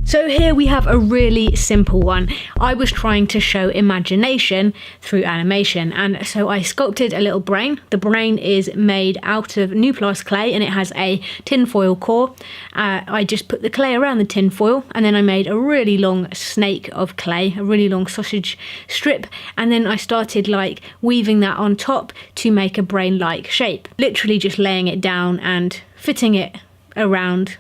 So here we have a really simple one. I was trying to show imagination through animation, and so I sculpted a little brain. The brain is made out of Nuplast clay and it has a tinfoil core. I just put the clay around the tinfoil, and then I made a really long snake of clay, a really long sausage strip, and then I started like weaving that on top to make a brain-like shape. Literally just laying it down and fitting it around,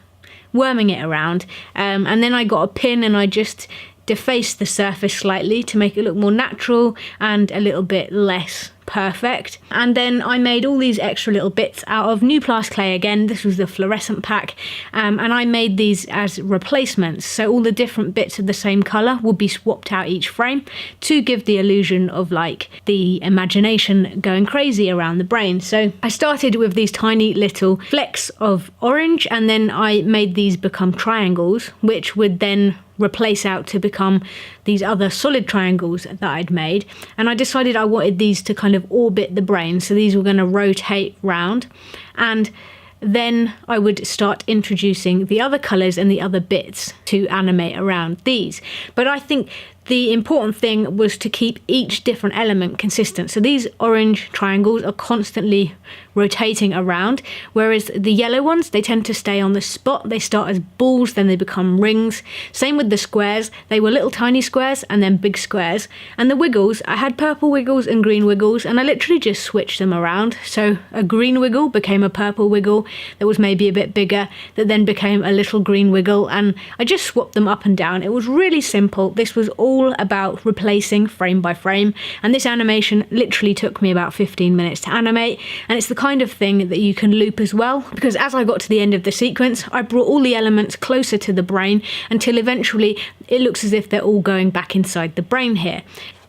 worming it around, and then I got a pin and I just defaced the surface slightly to make it look more natural and a little bit less perfect. And then I made all these extra little bits out of Nuplast clay again. This was the fluorescent pack, and I made these as replacements, so all the different bits of the same colour would be swapped out each frame to give the illusion of like the imagination going crazy around the brain. So I started with these tiny little flecks of orange, and then I made these become triangles, which would then replace out to become these other solid triangles that I'd made. And I decided I wanted these to kind of orbit the brain, so these were going to rotate round, and then I would start introducing the other colours and the other bits to animate around these. But I think the important thing was to keep each different element consistent. So these orange triangles are constantly rotating around, whereas the yellow ones, they tend to stay on the spot. They start as balls, then they become rings. Same with the squares. They were little tiny squares and then big squares. And the wiggles, I had purple wiggles and green wiggles, and I literally just switched them around. So a green wiggle became a purple wiggle that was maybe a bit bigger, that then became a little green wiggle, and I just swapped them up and down. It was really simple. This was all about replacing frame by frame, and this animation literally took me about 15 minutes to animate, and it's the kind of thing that you can loop as well, because as I got to the end of the sequence, I brought all the elements closer to the brain until eventually it looks as if they're all going back inside the brain here.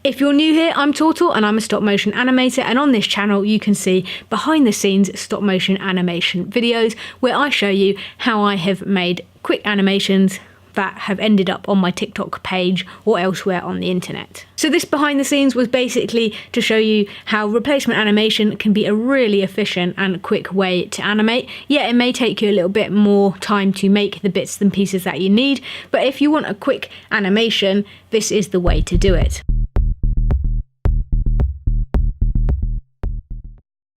If you're new here, I'm Tortor and I'm a stop motion animator, and on this channel you can see behind the scenes stop motion animation videos where I show you how I have made quick animations that have ended up on my TikTok page or elsewhere on the internet. So this behind the scenes was basically to show you how replacement animation can be a really efficient and quick way to animate. Yeah, it may take you a little bit more time to make the bits and pieces that you need, but if you want a quick animation, this is the way to do it.